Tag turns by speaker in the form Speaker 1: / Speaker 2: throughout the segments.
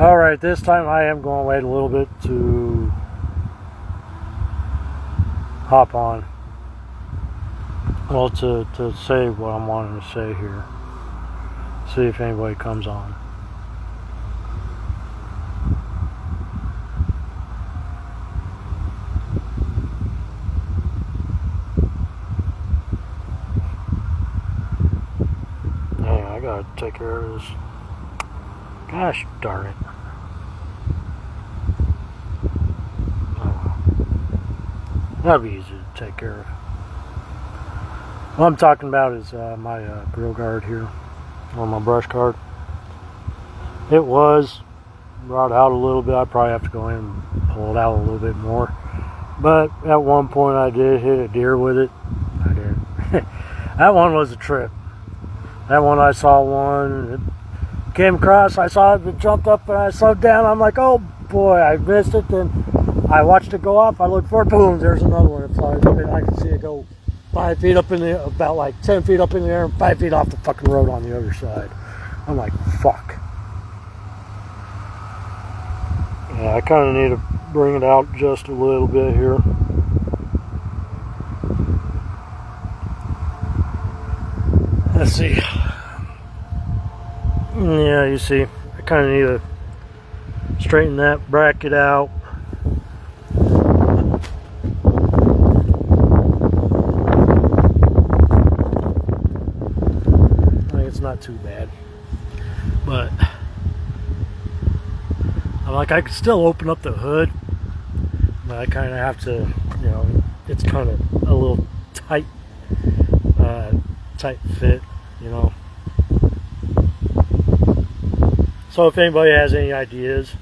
Speaker 1: Alright, this time I am going to wait a little bit to hop on. Well, to say what I'm wanting to say here. See if anybody comes on. Dang, I gotta take care of this. Gosh darn it. That'd be easy to take care of. What I'm talking about is my grill guard here, or my brush guard. It was brought out a little bit. I probably have to go in and pull it out a little bit more. But at one point I did hit a deer with it. I did. That one was a trip. That one I saw one. It came across. I saw it. It jumped up and I slowed down. I'm like, oh boy, I missed it. Then I watched it go up. I looked for it. Boom, there's another one. It flies up and I can see it go 5 feet up in the air, about like 10 feet up in the air, and 5 feet off the fucking road on the other side. I'm like, fuck. Yeah, I kind of need to bring it out just a little bit here. Let's see. Yeah, you see, I kind of need to straighten that bracket out. Not too bad, but I'm like, I could still open up the hood, but I kind of have to, you know, it's kind of a little tight fit, you know. So if anybody has any ideas,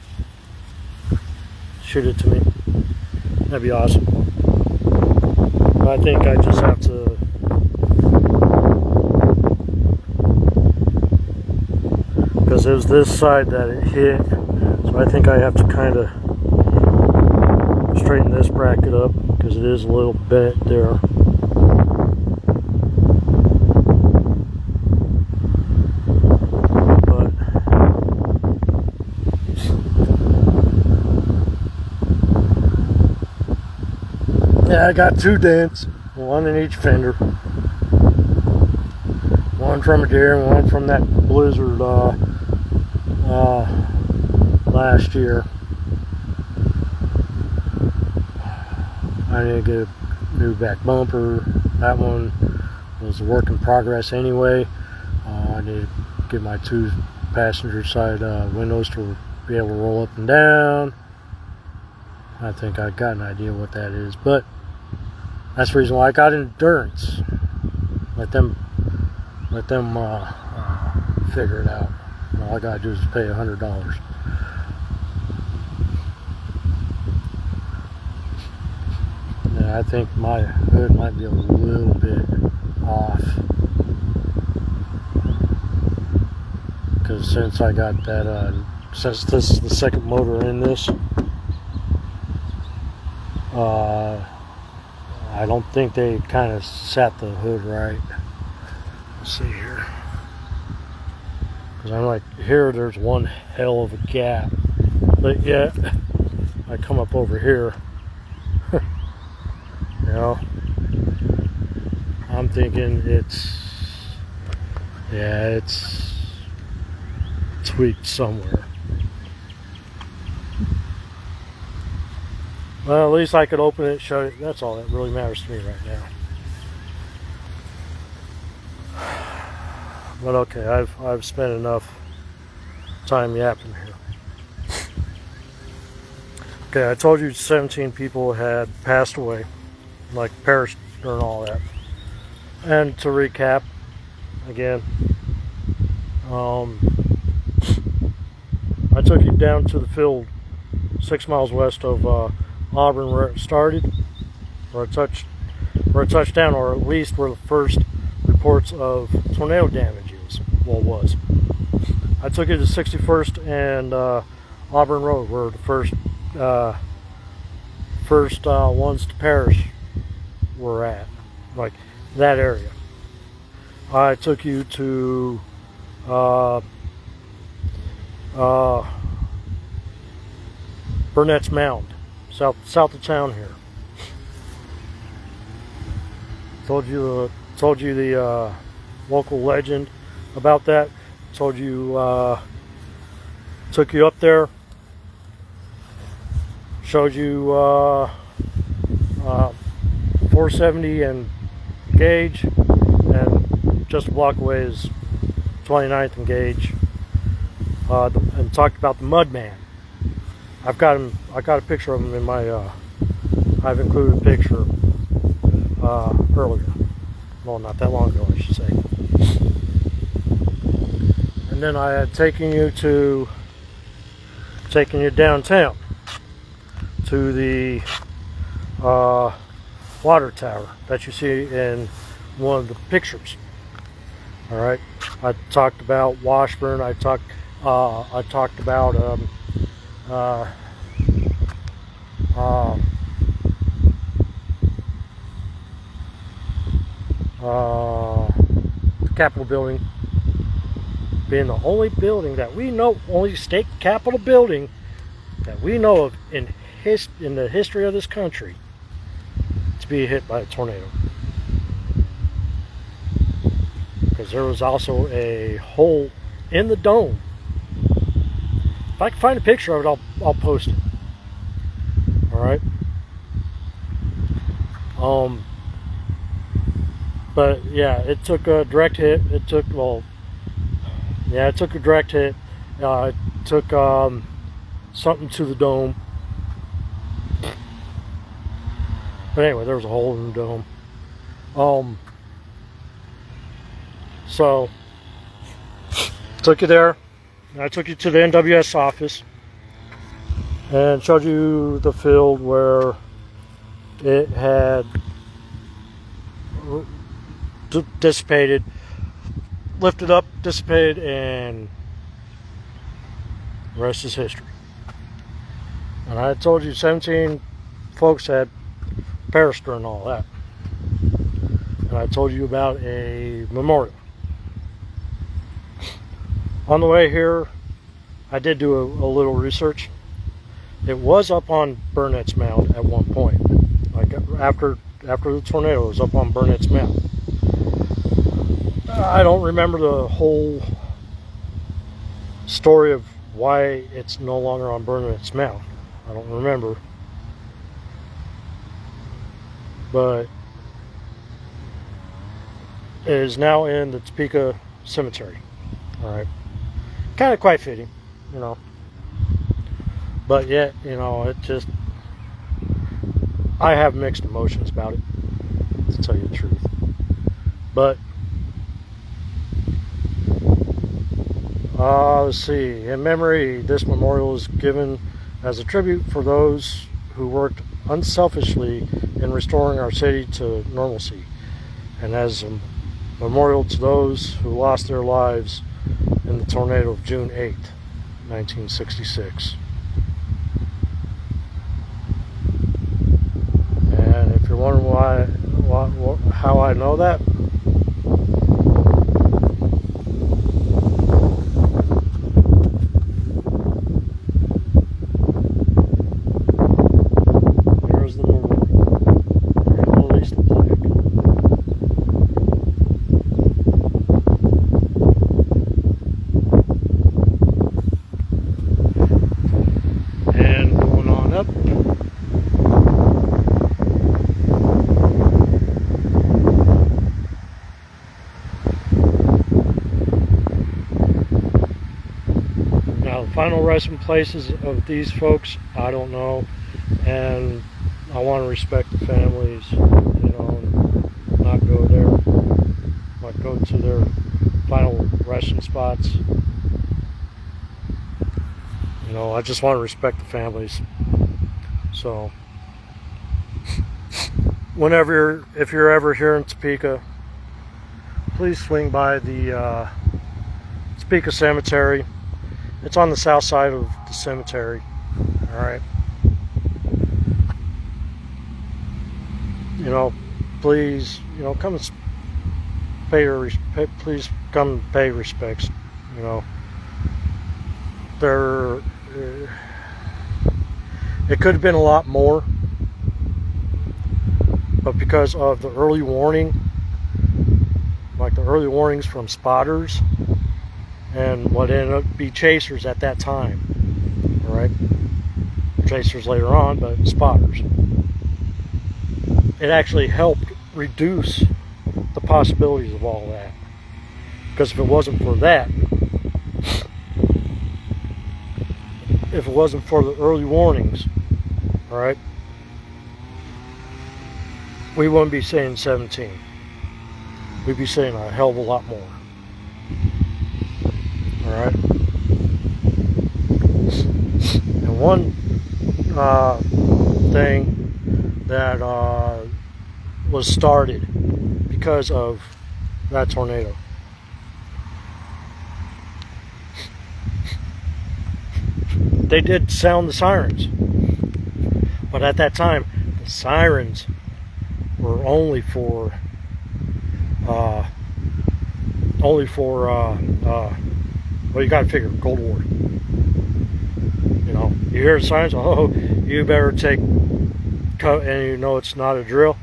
Speaker 1: shoot it to me. That'd be awesome. But I think I just have to because it was this side that it hit, so I think I have to kind of straighten this bracket up because it is a little bent there. But yeah, I got 2 dents, one in each fender. One from a deer and one from that blizzard last year. I need to get a new back bumper. That one was a work in progress anyway. I need to get my 2 passenger side windows to be able to roll up and down. I think I got an idea what that is, but that's the reason why I got endurance. Let them figure it out. All I gotta do is pay $100. Yeah, I think my hood might be a little bit off, because since I got that, since this is the second motor in this, I don't think they kind of sat the hood right. Let's see here. Because I'm like, here there's one hell of a gap. But yet, I come up over here. You know, I'm thinking it's tweaked somewhere. Well, at least I could open it, show it. That's all that really matters to me right now. But okay, I've spent enough time yapping here. Okay, I told you 17 people had passed away, like perished during all that. And to recap, again, I took you down to the field 6 miles west of Auburn, where it started, where it touched down, or at least where the first reports of tornado damage was. I took you to 61st and Auburn Road, where the first ones to perish were at, like that area. I took you to Burnett's Mound, south of town here. Told you the local legend about that. Told you, took you up there. Showed you 470 and Gage, and just a block away is 29th and Gage. And talked about the Mudman. I've got him. I got a picture of him in my. I've included a picture earlier. Well, not that long ago, I should say. And then I had taken you downtown to the water tower that you see in one of the pictures. All right. I talked about Washburn. I talked about the Capitol building being the only building that we know, only state Capitol building that we know of in the history of this country to be hit by a tornado. Because there was also a hole in the dome. If I can find a picture of it, I'll post it. All right. But yeah, it took a direct hit. It took a direct hit. It took something to the dome. But anyway, there was a hole in the dome. So took you there. I took you to the NWS office and showed you the field where it had dissipated, lifted up, dissipated, and the rest is history. And I told you 17 folks had perished during all that. And I told you about a memorial. On the way here, I did do a little research. It was up on Burnett's Mound at one point. Like after the tornado, it was up on Burnett's Mound. I don't remember the whole story of why it's no longer on Burnett's Mound. I don't remember. But it is now in the Topeka Cemetery. All right. Kind of quite fitting, you know. But yet, you know, it just, I have mixed emotions about it, to tell you the truth. But let's see. In memory, this memorial is given as a tribute for those who worked unselfishly in restoring our city to normalcy, and as a memorial to those who lost their lives in the tornado of June 8th, 1966. And if you're wondering how I know that, there's the memorial. There's at least the plaque. And going on up, now the final resting places of these folks, I don't know, and I want to respect the families, you know, and not go there, not go to their final resting spots. You know, I just want to respect the families. So, if you're ever here in Topeka, please swing by the Topeka Cemetery. It's on the south side of the cemetery. All right. You know, please, you know, come and please come and pay respects. You know, It could have been a lot more, but because of the early warning, like the early warnings from spotters and what ended up be chasers at that time, all right? Chasers later on, but spotters. It actually helped reduce the possibilities of all that. Because if it wasn't for that, if it wasn't for the early warnings, all right, we wouldn't be saying 17. We'd be saying a hell of a lot more. All right. And one thing that was started because of that tornado. They did sound the sirens, but at that time, the sirens were only for well, you got to figure Cold War. You know, you hear the sirens, oh, you better take cut, and you know it's not a drill.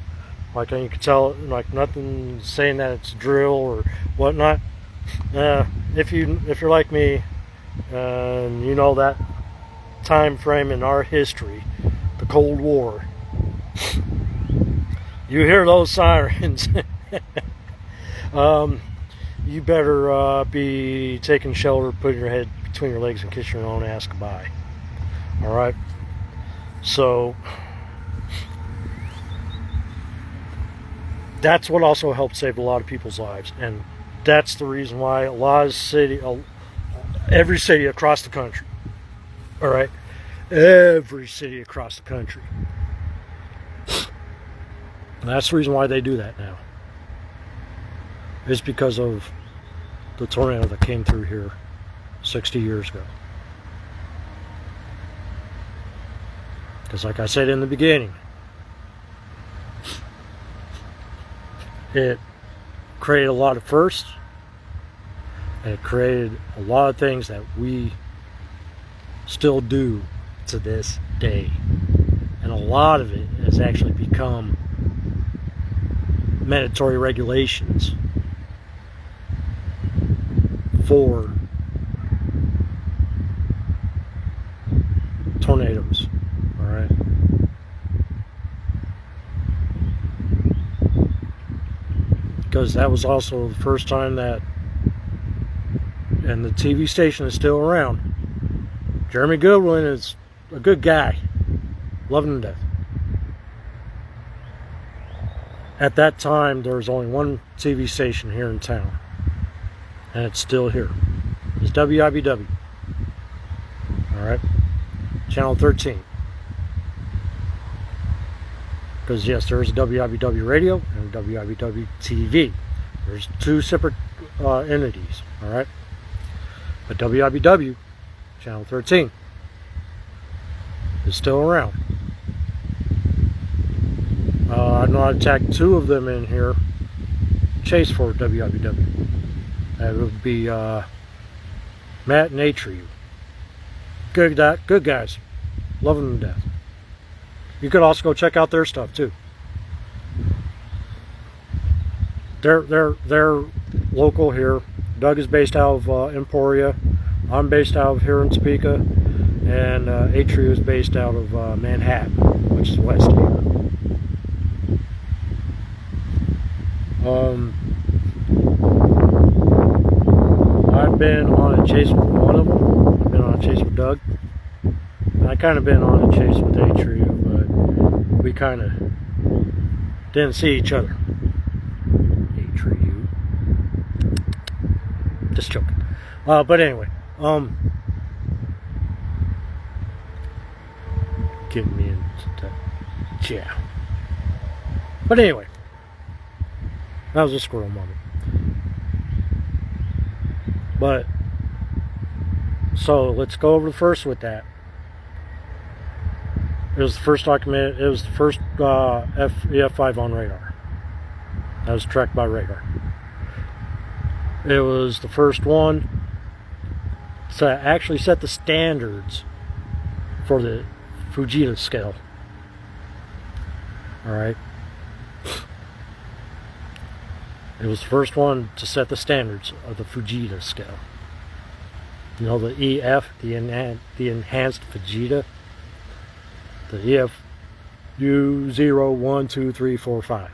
Speaker 1: Like, and you can tell, like, nothing saying that it's a drill or whatnot. If you're like me, and you know that time frame in our history, the Cold War, you hear those sirens, you better be taking shelter, putting your head between your legs and kissing your own ass goodbye. All right. So that's what also helped save a lot of people's lives, and that's the reason why a lot of every city across the country, all right, every city across the country, and that's the reason why they do that now. It's because of the tornado that came through here 60 years ago. Because like I said in the beginning, it created a lot of firsts, and it created a lot of things that we still do to this day. And a lot of it has actually become mandatory regulations for tornadoes. All right. Because that was also the first time that, and the TV station is still around, Jeremy Goodwin is a good guy, love him to death. At that time, there was only one TV station here in town, and it's still here. It's WIBW. All right, Channel 13. Because yes, there is a WIBW radio and a WIBW TV. There's two separate entities. All right, but WIBW, Channel 13, is still around. I know I tagged two of them in here. Chase for WIBW. That would be Matt and Atreyu. Good guys. Love them to death. You could also go check out their stuff too. They're local here. Doug is based out of Emporia. I'm based out of here in Topeka, and Atreyu is based out of Manhattan, which is west here. I've been on a chase with one of them. I've been on a chase with Doug. And I kind of been on a chase with Atreyu, but we kind of didn't see each other. Atreyu. Just joking. But anyway, getting me into that. Yeah. But anyway, that was a squirrel moment. But so let's go over the first with that. It was the first document. It was the first EF5 on radar. That was tracked by radar. It was the first one to actually set the standards for Fujita scale. Alright. It was the first one to set the standards of the Fujita scale. You know, the EF, the enhanced Fujita. The EF U0, 1, 2, 3, 4, 5.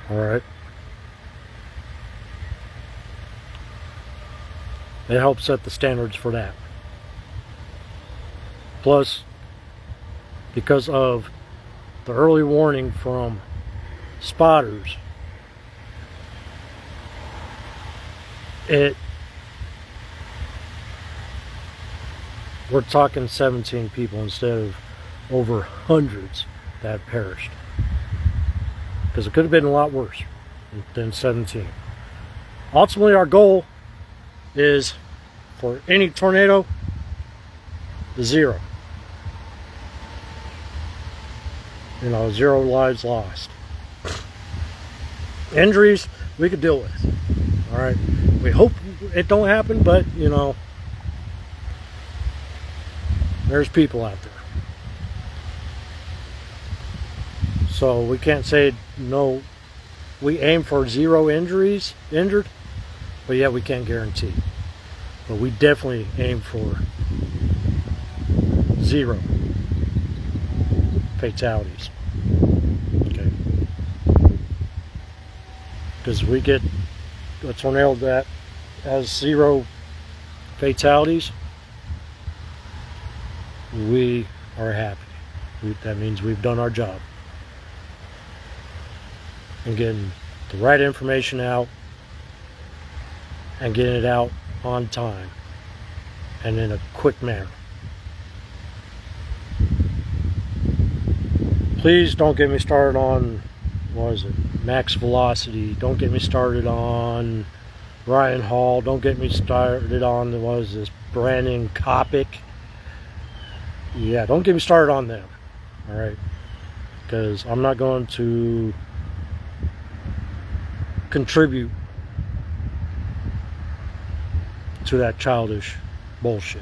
Speaker 1: Alright. It helps set the standards for that. Plus, because of the early warning from spotters, we're talking 17 people instead of over hundreds that perished. Because it could have been a lot worse than 17. Ultimately, our goal is for any tornado, the 0. You know, 0 lives lost. Injuries, we could deal with. Alright. We hope it don't happen, but, you know, there's people out there. So we can't say no. We aim for 0 injured, but yet we can't guarantee. But we definitely aim for 0 fatalities. Okay. Because we get a tornado that has 0 fatalities, we are happy. That means we've done our job. And getting the right information out and getting it out on time and in a quick manner. Please don't get me started on, what is it, max velocity. Don't get me started on Ryan Hall. Don't get me started on, what is this, Brandon Kopic. Yeah, don't get me started on them. Alright? Because I'm not going to contribute to that childish bullshit.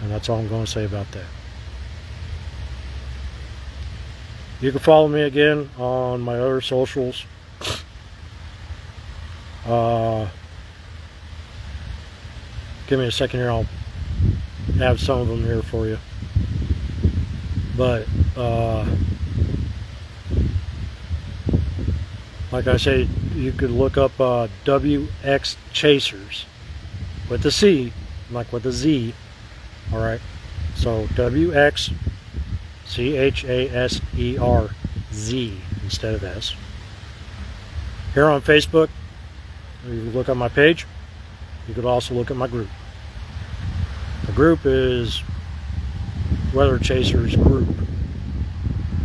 Speaker 1: And that's all I'm going to say about that. You can follow me again on my other socials. Give me a second here. I'll have some of them here for you. But like I say, you could look up WX Chasers with the C, like with the Z. Alright, so WX CHASERZ instead of S. Here on Facebook, you can look at my page. You could also look at my group. The group is Weather Chasers Group.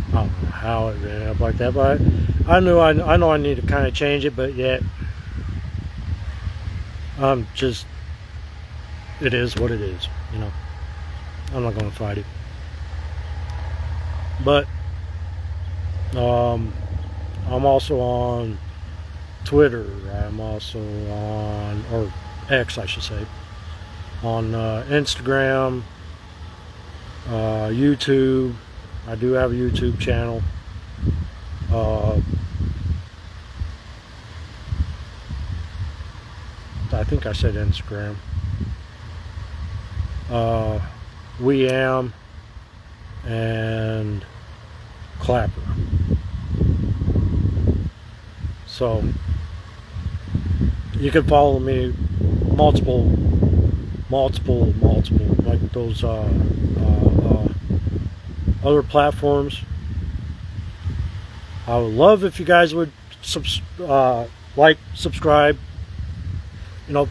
Speaker 1: I don't know how it ended up like that, but I know I need to kind of change it, but yet I'm just, it is what it is, you know. I'm not going to fight it. But I'm also on Twitter. I'm also on, or X I should say, on Instagram, YouTube. I do have a YouTube channel. I think I said Instagram. We Am and Clapper. So you can follow me multiple like those other platforms. I would love if you guys would like, subscribe, you know,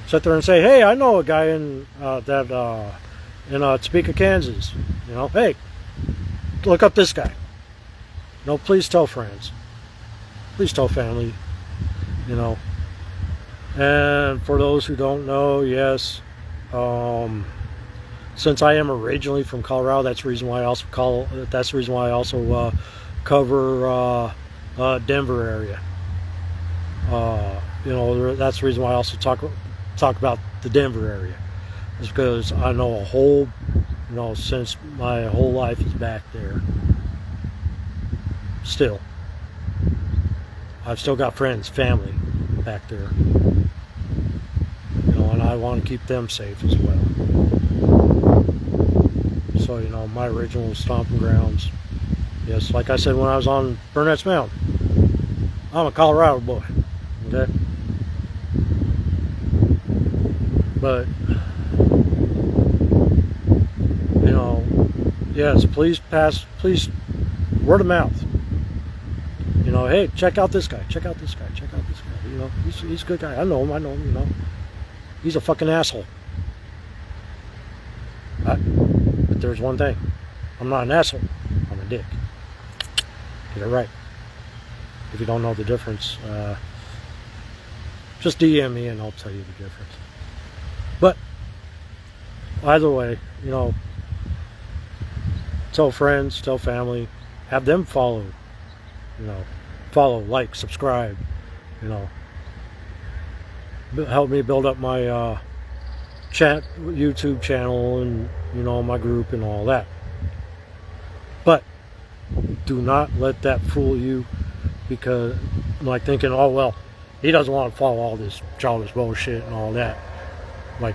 Speaker 1: sit there and say, hey, I know a guy in Topeka, Kansas. You know, hey, look up this guy. You know, please tell friends. Please tell family. You know. And for those who don't know, yes, since I am originally from Colorado, that's the reason why I also cover Denver area. You know, that's the reason why I also talk talk about the Denver area. It's because I know a whole, since my whole life is back there. Still, I've still got friends, family back there. And I want to keep them safe as well. So, my original stomping grounds. Yes, like I said when I was on Burnett's Mountain, I'm a Colorado boy. Okay? But, yes, please word of mouth. Hey, check out this guy, check out this guy, check out this guy. He's a good guy. I know him, He's a fucking asshole. But there's one thing. I'm not an asshole. I'm a dick. Get it right. If you don't know the difference, just DM me and I'll tell you the difference. But either way, tell friends, tell family, have them follow, like, subscribe, help me build up my YouTube channel and my group and all that. But do not let that fool you, because like thinking, oh well, he doesn't want to follow all this childish bullshit and all that, like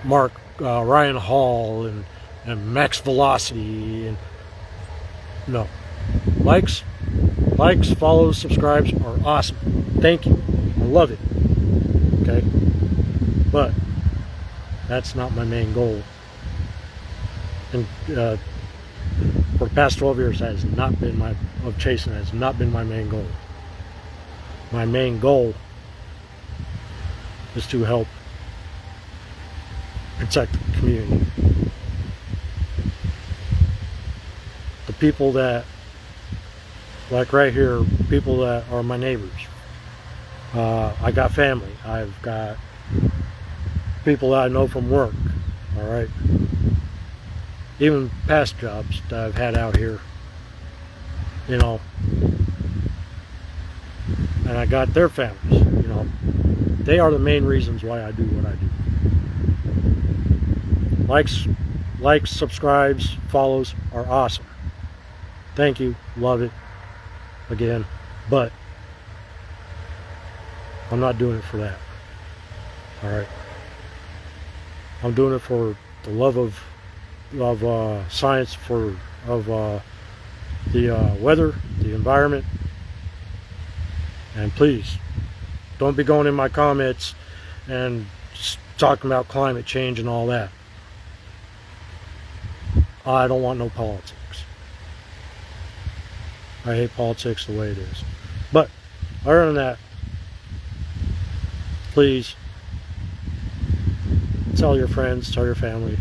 Speaker 1: Mark Ryan Hall and Max Velocity, and no. Likes, follows, subscribes are awesome. Thank you. I love it. Okay? But that's not my main goal. And for the past 12 years, that has not been chasing has not been my main goal. My main goal is to help protect the community. The people that, like right here, people that are my neighbors. I got family. I've got people that I know from work. All right. Even past jobs that I've had out here. And I got their families. They are the main reasons why I do what I do. Likes, subscribes, follows are awesome. Thank you. Love it. Again, but I'm not doing it for that. All right. I'm doing it for the love of science, of the weather, the environment, and please don't be going in my comments and talking about climate change and all that. I don't want no politics. I hate politics the way it is. But other than that, please tell your friends, tell your family.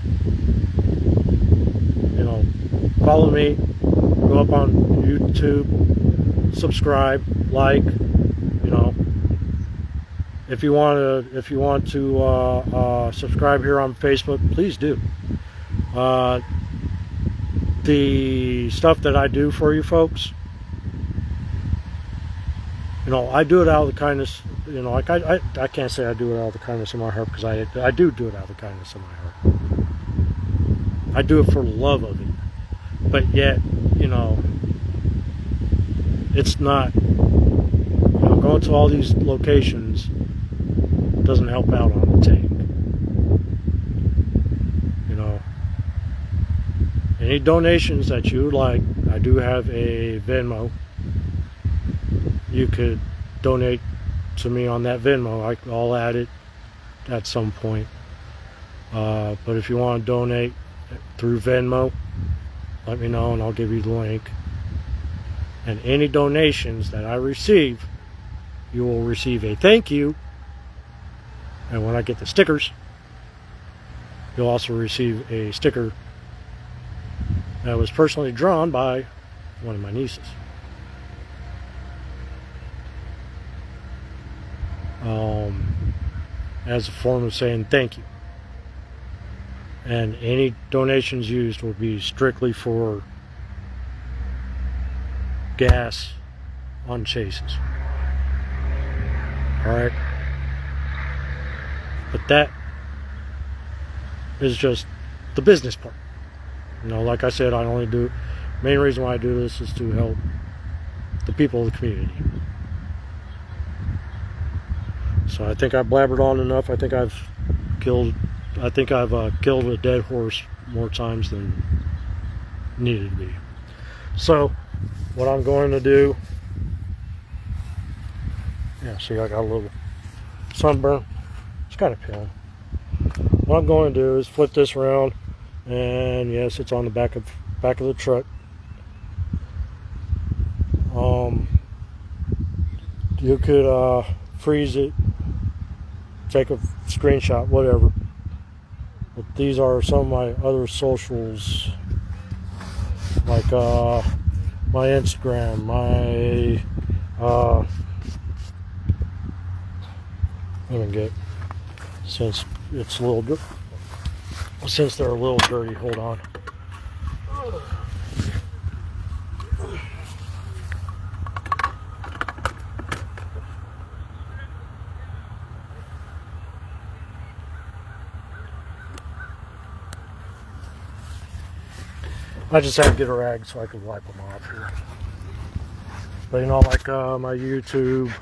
Speaker 1: Follow me. Go up on YouTube, subscribe, like. If you want to subscribe here on Facebook, please do. The stuff that I do for you folks, I do it out of the kindness, I can't say I do it out of the kindness of my heart, because I do it out of the kindness of my heart. I do it for the love of it. But yet, it's not, going to all these locations doesn't help out on the tank. Any donations that you would like, I do have a Venmo. You could donate to me on that Venmo. I'll add it at some point. But if you want to donate through Venmo, let me know and I'll give you the link. And any donations that I receive, you will receive a thank you. And when I get the stickers, you'll also receive a sticker that was personally drawn by one of my nieces. As a form of saying thank you. And any donations used will be strictly for gas on chases. Alright? But that is just the business part. You know, like I said, I only do, main reason why I do this is to help the people of the community. So I think I blabbered on enough. I think I've killed a dead horse more times than needed to be. So what I'm going to do, yeah, see, I got a little sunburn. It's kind of peeling. What I'm going to do is flip this around, and yes, it's on the back of the truck. You could freeze it, take a screenshot, whatever. But these are some of my other socials, like my Instagram, my let me get, since it's a little, since they're a little dirty, hold on. I just had to get a rag so I could wipe them off here. But you know, like my YouTube,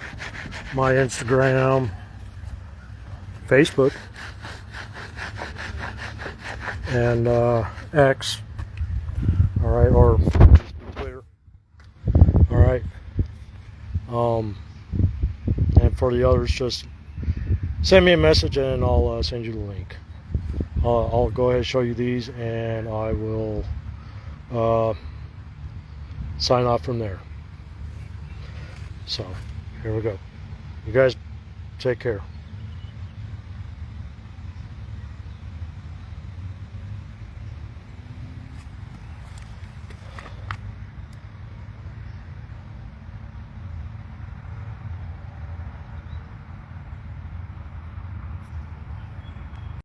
Speaker 1: my Instagram, Facebook, and X, all right, or Twitter, all right. And for the others, just send me a message and I'll send you the link. I'll go ahead and show you these, and I will sign off from there. So here we go. You guys take care.